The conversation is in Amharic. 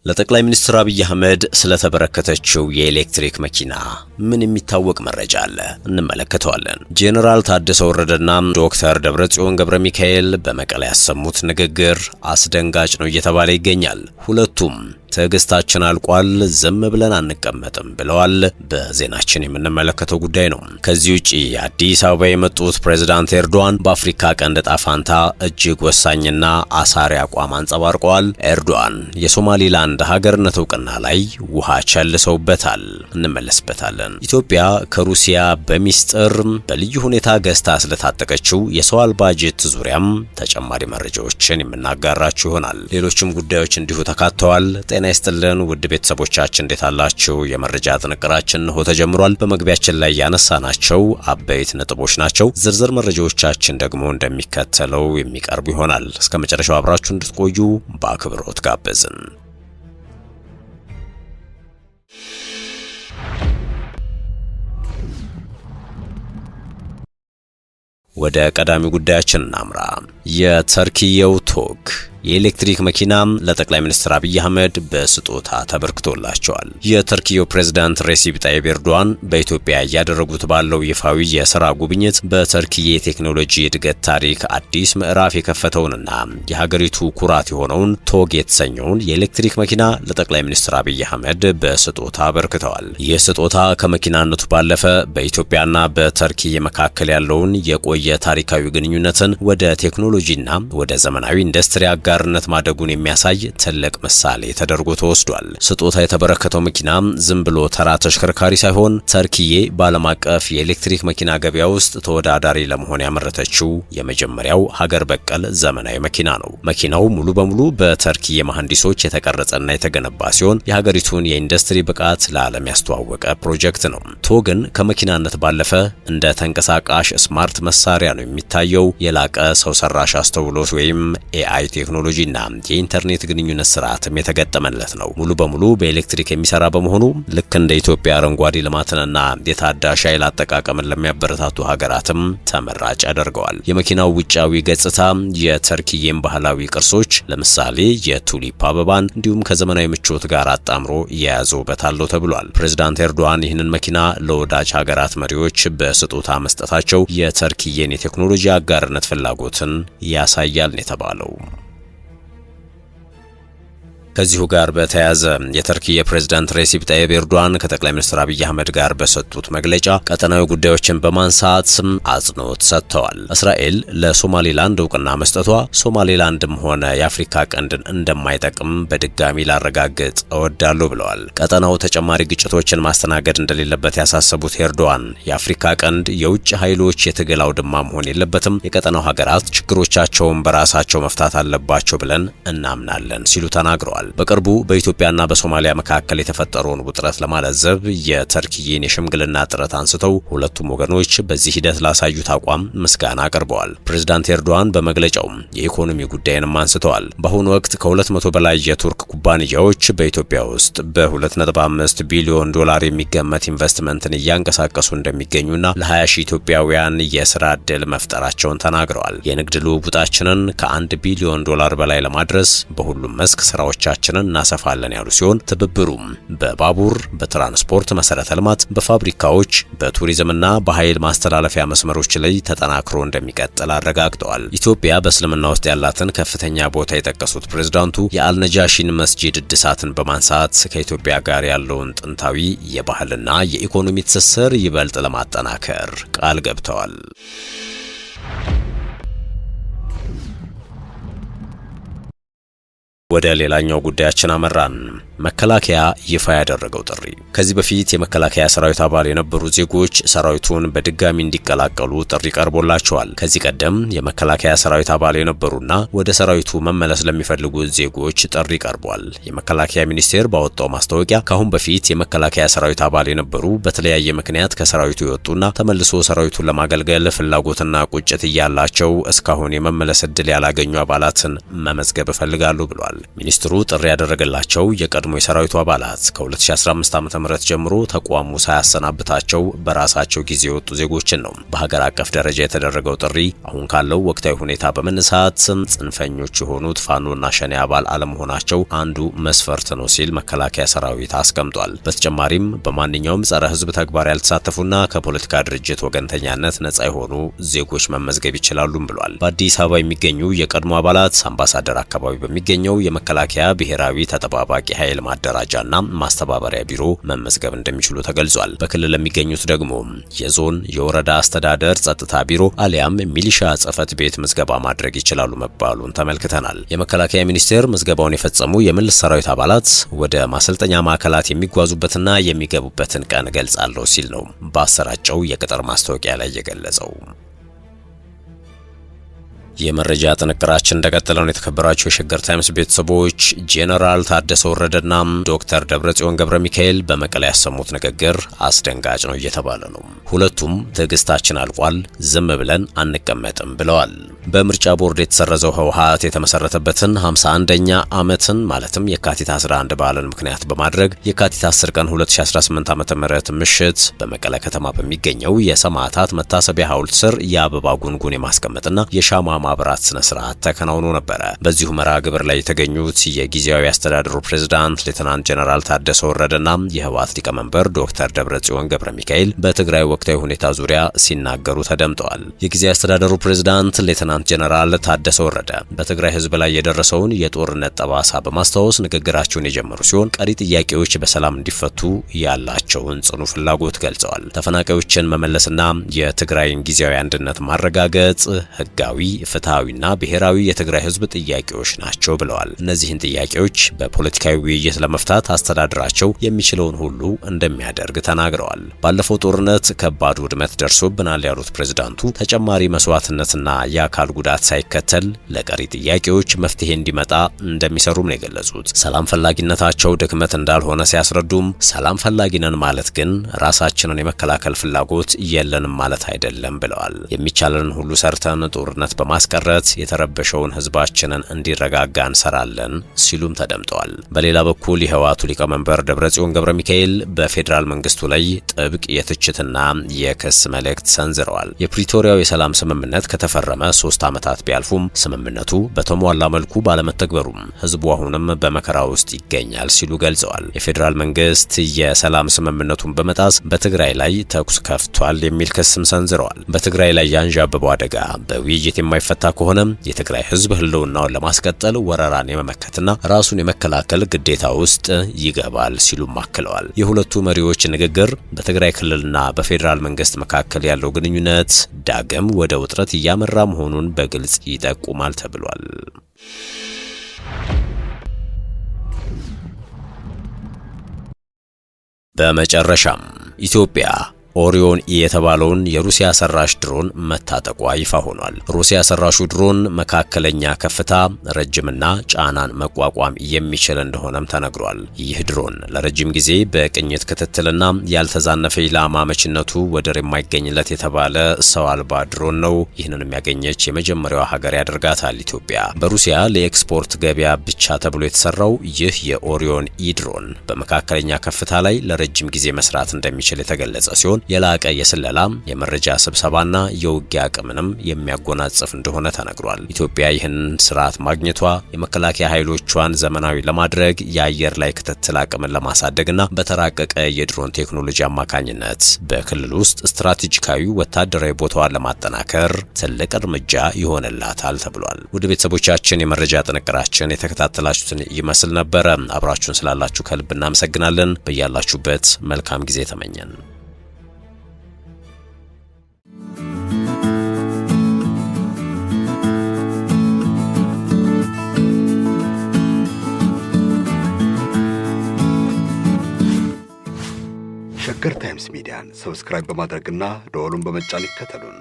ለጠቅላይ ሚኒስትር አብይ አህመድ ስለተበረከተችው የኤሌክትሪክ መኪና ምን የሚታወቅ መረጃ አለ? እንመለከተዋለን። ጄኔራል ታደሰ ወረደና ዶክተር ደብረጽዮን ገብረ ሚካኤል በመቀሌ ያሰሙት ንግግር አስደንጋጭ ነው እየተባለ ይገኛል። ሁለቱም ትዕግስታችን አልቋል፣ ዝም ብለን አንቀመጥም ብለዋል። በዜናችን የምንመለከተው ጉዳይ ነው። ከዚህ ውጪ አዲስ አበባ የመጡት ፕሬዝዳንት ኤርዶዋን በአፍሪካ ቀንድ ዕጣ ፈንታ እጅግ ወሳኝና አሳሪ አቋም አንጸባርቀዋል። ኤርዶዋን የሶማሊላንድ ሀገርነት እውቅና ላይ ውሃ ቸልሰውበታል። እንመለስበታለን። ኢትዮጵያ ከሩሲያ በሚስጥር በልዩ ሁኔታ ገዝታ ስለታጠቀችው የሰው አልባ ጄት ዙሪያም ተጨማሪ መረጃዎችን የምናጋራችሁ ይሆናል። ሌሎችም ጉዳዮች እንዲሁ ተካተዋል። ጤና ይስጥልን ውድ ቤተሰቦቻችን እንዴት አላችሁ? የመረጃ ጥንቅራችን ሆ ተጀምሯል። በመግቢያችን ላይ ያነሳናቸው አበይት ነጥቦች ናቸው። ዝርዝር መረጃዎቻችን ደግሞ እንደሚከተለው የሚቀርቡ ይሆናል። እስከ መጨረሻው አብራችሁ እንድትቆዩ በአክብሮት ጋበዝን። ወደ ቀዳሚ ጉዳያችን እናምራ። የተርኪየው ቶግ የኤሌክትሪክ መኪና ለጠቅላይ ሚኒስትር አብይ አህመድ በስጦታ ተበርክቶላቸዋል። የተርኪየው ፕሬዝዳንት ሬሲፕ ጣይብ ኤርዶዋን በኢትዮጵያ እያደረጉት ባለው ይፋዊ የሥራ ጉብኝት በተርኪየ የቴክኖሎጂ እድገት ታሪክ አዲስ ምዕራፍ የከፈተውንና የሀገሪቱ ኩራት የሆነውን ቶግ የተሰኘውን የኤሌክትሪክ መኪና ለጠቅላይ ሚኒስትር አብይ አህመድ በስጦታ አበርክተዋል። ይህ ስጦታ ከመኪናነቱ ባለፈ በኢትዮጵያና በተርኪየ መካከል ያለውን የቆየ ታሪካዊ ግንኙነትን ወደ ቴክኖሎጂና ወደ ዘመናዊ ኢንዱስትሪ ጋርነት ማደጉን የሚያሳይ ትልቅ ምሳሌ ተደርጎ ተወስዷል። ስጦታ የተበረከተው መኪና ዝም ብሎ ተራ ተሽከርካሪ ሳይሆን ተርኪየ በዓለም አቀፍ የኤሌክትሪክ መኪና ገበያ ውስጥ ተወዳዳሪ ለመሆን ያመረተችው የመጀመሪያው ሀገር በቀል ዘመናዊ መኪና ነው። መኪናው ሙሉ በሙሉ በተርኪየ መሐንዲሶች የተቀረጸና የተገነባ ሲሆን የሀገሪቱን የኢንዱስትሪ ብቃት ለዓለም ያስተዋወቀ ፕሮጀክት ነው። ቶግን ከመኪናነት ባለፈ እንደ ተንቀሳቃሽ ስማርት መሳሪያ ነው የሚታየው። የላቀ ሰው ሰራሽ አስተውሎት ወይም ኤአይ ቴክኖሎጂና የኢንተርኔት ግንኙነት ስርዓትም የተገጠመለት ነው። ሙሉ በሙሉ በኤሌክትሪክ የሚሰራ በመሆኑ ልክ እንደ ኢትዮጵያ አረንጓዴ ልማትንና የታዳሽ ኃይል አጠቃቀምን ለሚያበረታቱ ሀገራትም ተመራጭ ያደርገዋል። የመኪናው ውጫዊ ገጽታ የተርኪየን ባህላዊ ቅርሶች ለምሳሌ የቱሊፕ አበባን እንዲሁም ከዘመናዊ ምቾት ጋር አጣምሮ የያዘ ውበት አለው ተብሏል። ፕሬዝዳንት ኤርዶዋን ይህንን መኪና ለወዳጅ ሀገራት መሪዎች በስጦታ መስጠታቸው የተርኪየን የቴክኖሎጂ አጋርነት ፍላጎትን ያሳያል ነው የተባለው። ከዚሁ ጋር በተያያዘ የተርኪየ ፕሬዝዳንት ሬሲፕ ጣይብ ኤርዶዋን ከጠቅላይ ሚኒስትር አብይ አህመድ ጋር በሰጡት መግለጫ ቀጠናዊ ጉዳዮችን በማንሳት አጽንኦት ሰጥተዋል። እስራኤል ለሶማሊላንድ እውቅና መስጠቷ ሶማሊላንድም ሆነ የአፍሪካ ቀንድን እንደማይጠቅም በድጋሚ ላረጋግጥ እወዳለሁ ብለዋል። ቀጠናው ተጨማሪ ግጭቶችን ማስተናገድ እንደሌለበት ያሳሰቡት ኤርዶዋን የአፍሪካ ቀንድ የውጭ ኃይሎች የትግል አውድማ መሆን የለበትም፣ የቀጠናው ሀገራት ችግሮቻቸውን በራሳቸው መፍታት አለባቸው ብለን እናምናለን ሲሉ ተናግረዋል። በቅርቡ በኢትዮጵያና በሶማሊያ መካከል የተፈጠረውን ውጥረት ለማለዘብ የተርኪየን የሽምግልና ጥረት አንስተው ሁለቱም ወገኖች በዚህ ሂደት ላሳዩት አቋም ምስጋና አቅርበዋል። ፕሬዝዳንት ኤርዶዋን በመግለጫው የኢኮኖሚ ጉዳይንም አንስተዋል። በአሁኑ ወቅት ከ200 በላይ የቱርክ ኩባንያዎች በኢትዮጵያ ውስጥ በ2.5 ቢሊዮን ዶላር የሚገመት ኢንቨስትመንትን እያንቀሳቀሱ እንደሚገኙና ለ20 ሺህ ኢትዮጵያውያን የስራ ዕድል መፍጠራቸውን ተናግረዋል። የንግድ ልውውጣችንን ከ1 ቢሊዮን ዶላር በላይ ለማድረስ በሁሉም መስክ ስራዎቻችንን እናሰፋለን ያሉ ሲሆን ትብብሩም በባቡር፣ በትራንስፖርት መሰረተ ልማት፣ በፋብሪካዎች፣ በቱሪዝምና በኃይል ማስተላለፊያ መስመሮች ላይ ተጠናክሮ እንደሚቀጥል አረጋግጠዋል። ኢትዮጵያ በእስልምና ውስጥ ያላትን ከፍተኛ ቦታ የጠቀሱት ፕሬዝዳንቱ የአልነጃሺን መስጂድ እድሳትን በማንሳት ከኢትዮጵያ ጋር ያለውን ጥንታዊ የባህልና የኢኮኖሚ ትስስር ይበልጥ ለማጠናከር ቃል ገብተዋል። ወደ ሌላኛው ጉዳያችን አመራን። መከላከያ ይፋ ያደረገው ጥሪ። ከዚህ በፊት የመከላከያ ሰራዊት አባል የነበሩ ዜጎች ሰራዊቱን በድጋሚ እንዲቀላቀሉ ጥሪ ቀርቦላቸዋል። ከዚህ ቀደም የመከላከያ ሰራዊት አባል የነበሩና ወደ ሰራዊቱ መመለስ ለሚፈልጉ ዜጎች ጥሪ ቀርቧል። የመከላከያ ሚኒስቴር ባወጣው ማስታወቂያ ካሁን በፊት የመከላከያ ሰራዊት አባል የነበሩ በተለያየ ምክንያት ከሰራዊቱ የወጡና ተመልሶ ሰራዊቱን ለማገልገል ፍላጎትና ቁጭት እያላቸው እስካሁን የመመለስ ዕድል ያላገኙ አባላትን መመዝገብ ይፈልጋሉ ብሏል። ሚኒስትሩ ጥሪ ያደረገላቸው የቀድሞ የቀድሞ የሰራዊቱ አባላት ከ2015 ዓ.ም ጀምሮ ተቋሙ ሳያሰናብታቸው በራሳቸው ጊዜ የወጡ ዜጎችን ነው። በሀገር አቀፍ ደረጃ የተደረገው ጥሪ አሁን ካለው ወቅታዊ ሁኔታ በመነሳት ጽንፈኞች የሆኑት ፋኖና ሸኔ አባል አለመሆናቸው አንዱ መስፈርት ነው ሲል መከላከያ ሰራዊት አስቀምጧል። በተጨማሪም በማንኛውም ጸረ ህዝብ ተግባር ያልተሳተፉና ከፖለቲካ ድርጅት ወገንተኛነት ነጻ የሆኑ ዜጎች መመዝገብ ይችላሉም ብሏል። በአዲስ አበባ የሚገኙ የቀድሞ አባላት አምባሳደር አካባቢ በሚገኘው የመከላከያ ብሔራዊ ተጠባባቂ ኃይል ማደራጃና ማስተባበሪያ ቢሮ መመዝገብ እንደሚችሉ ተገልጿል። በክልል የሚገኙት ደግሞ የዞን የወረዳ አስተዳደር ጸጥታ ቢሮ አሊያም ሚሊሻ ጽሕፈት ቤት ምዝገባ ማድረግ ይችላሉ መባሉን ተመልክተናል። የመከላከያ ሚኒስቴር ምዝገባውን የፈጸሙ የምልስ ሰራዊት አባላት ወደ ማሰልጠኛ ማዕከላት የሚጓዙበትና የሚገቡበትን ቀን ገልጻለሁ ሲል ነው በአሰራጨው የቅጥር ማስታወቂያ ላይ የገለጸው። የመረጃ ጥንቅራችን እንደቀጠለው ነው። የተከበራቸው የሸገር ታይምስ ቤተሰቦች ጄኔራል ታደሰ ወረደና ዶክተር ደብረጽዮን ገብረ ሚካኤል በመቀሌ ያሰሙት ንግግር አስደንጋጭ ነው እየተባለ ነው። ሁለቱም ትዕግስታችን አልቋል፣ ዝም ብለን አንቀመጥም ብለዋል። በምርጫ ቦርድ የተሰረዘው ህወሓት የተመሰረተበትን 51ኛ ዓመትን ማለትም የካቲት 11 በዓልን ምክንያት በማድረግ የካቲት 10 ቀን 2018 ዓ.ም ምሽት በመቀለ ከተማ በሚገኘው የሰማዕታት መታሰቢያ ሐውልት ስር የአበባ ጉንጉን የማስቀመጥና የሻማ ማብራት ስነ ስርዓት ተከናውኖ ነበር። በዚሁ መርሃ ግብር ላይ የተገኙት የጊዜያዊ አስተዳደሩ ፕሬዝዳንት ሌተናንት ጀነራል ታደሰ ወረደና የህወሓት ሊቀመንበር ዶክተር ደብረጽዮን ገብረ ሚካኤል በትግራይ ወቅታዊ ሁኔታ ዙሪያ ሲናገሩ ተደምጠዋል። የጊዜያዊ አስተዳደሩ ፕሬዝዳንት ሌተናንት ጀነራል ታደሰ ወረደ በትግራይ ህዝብ ላይ የደረሰውን የጦርነት ጠባሳ በማስታወስ ንግግራቸውን የጀመሩ ሲሆን ቀሪ ጥያቄዎች በሰላም እንዲፈቱ ያላቸውን ጽኑ ፍላጎት ገልጸዋል። ተፈናቃዮችን መመለስና የትግራይን ጊዜያዊ አንድነት ማረጋገጥ ህጋዊ ፍትሃዊና ብሔራዊ የትግራይ ህዝብ ጥያቄዎች ናቸው ብለዋል። እነዚህን ጥያቄዎች በፖለቲካዊ ውይይት ለመፍታት አስተዳደራቸው የሚችለውን ሁሉ እንደሚያደርግ ተናግረዋል። ባለፈው ጦርነት ከባድ ውድመት ደርሶብናል ያሉት ፕሬዝዳንቱ ተጨማሪ መስዋዕትነትና የአካል ጉዳት ሳይከተል ለቀሪ ጥያቄዎች መፍትሄ እንዲመጣ እንደሚሰሩም ነው የገለጹት። ሰላም ፈላጊነታቸው ድክመት እንዳልሆነ ሲያስረዱም ሰላም ፈላጊ ነን ማለት ግን ራሳችንን የመከላከል ፍላጎት የለንም ማለት አይደለም ብለዋል። የሚቻለንን ሁሉ ሰርተን ጦርነት በማስቀረት የተረበሸውን ህዝባችንን እንዲረጋጋ እንሰራለን ሲሉም ተደምጠዋል። በሌላ በኩል የህወሓቱ ሊቀመንበር ደብረጽዮን ገብረ ሚካኤል በፌዴራል መንግስቱ ላይ ጥብቅ የትችትና የክስ መልእክት ሰንዝረዋል። የፕሪቶሪያው የሰላም ስምምነት ከተፈረመ 3 ዓመታት ቢያልፉም ስምምነቱ በተሟላ መልኩ ባለመተግበሩም ህዝቡ አሁንም በመከራ ውስጥ ይገኛል ሲሉ ገልጸዋል። የፌዴራል መንግስት የሰላም ስምምነቱን በመጣስ በትግራይ ላይ ተኩስ ከፍቷል የሚል ክስም ሰንዝረዋል። በትግራይ ላይ ያንዣበበው አደጋ በውይይት የማይፈታ ከሆነ የትግራይ ህዝብ ህልውናውን ለማስቀጠል ወረራን የመመከትና ራሱን የመከላከል ግዴታ ውስጥ ይገባል ሲሉም አክለዋል። የሁለቱ መሪዎች ንግግር በትግራይ ክልልና በፌዴራል መንግስት መካከል ያለው ግንኙነት ዳግም ወደ ውጥረት እያመራ መሆኑን በግልጽ ይጠቁማል ተብሏል። በመጨረሻም ኢትዮጵያ ኦሪዮን የተባለውን የሩሲያ ሰራሽ ድሮን መታጠቋ ይፋ ሆኗል። ሩሲያ ሰራሹ ድሮን መካከለኛ ከፍታ፣ ረጅምና ጫናን መቋቋም የሚችል እንደሆነም ተነግሯል። ይህ ድሮን ለረጅም ጊዜ በቅኝት ክትትልና ያልተዛነፈ ኢላማ መችነቱ ወደር የማይገኝለት የተባለ ሰው አልባ ድሮን ነው። ይህንን የሚያገኘች የመጀመሪያዋ ሀገር ያደርጋታል ኢትዮጵያ። በሩሲያ ለኤክስፖርት ገበያ ብቻ ተብሎ የተሰራው ይህ የኦሪዮን ድሮን በመካከለኛ ከፍታ ላይ ለረጅም ጊዜ መስራት እንደሚችል የተገለጸ ሲሆን የላቀ የስለላ የመረጃ ስብሰባና የውጊያ አቅምንም የሚያጎናጽፍ እንደሆነ ተነግሯል። ኢትዮጵያ ይህን ስርዓት ማግኘቷ የመከላከያ ኃይሎቿን ዘመናዊ ለማድረግ የአየር ላይ ክትትል አቅምን ለማሳደግና በተራቀቀ የድሮን ቴክኖሎጂ አማካኝነት በክልል ውስጥ ስትራቴጂካዊ ወታደራዊ ቦታዋን ለማጠናከር ትልቅ እርምጃ ይሆንላታል ተብሏል። ውድ ቤተሰቦቻችን የመረጃ ጥንቅራችን የተከታተላችሁትን ይመስል ነበረ። አብራችሁን ስላላችሁ ከልብ እናመሰግናለን። በያላችሁበት መልካም ጊዜ ተመኘን። ሸገር ታይምስ ሚዲያን ሰብስክራይብ በማድረግና ደወሉን በመጫን ይከተሉን።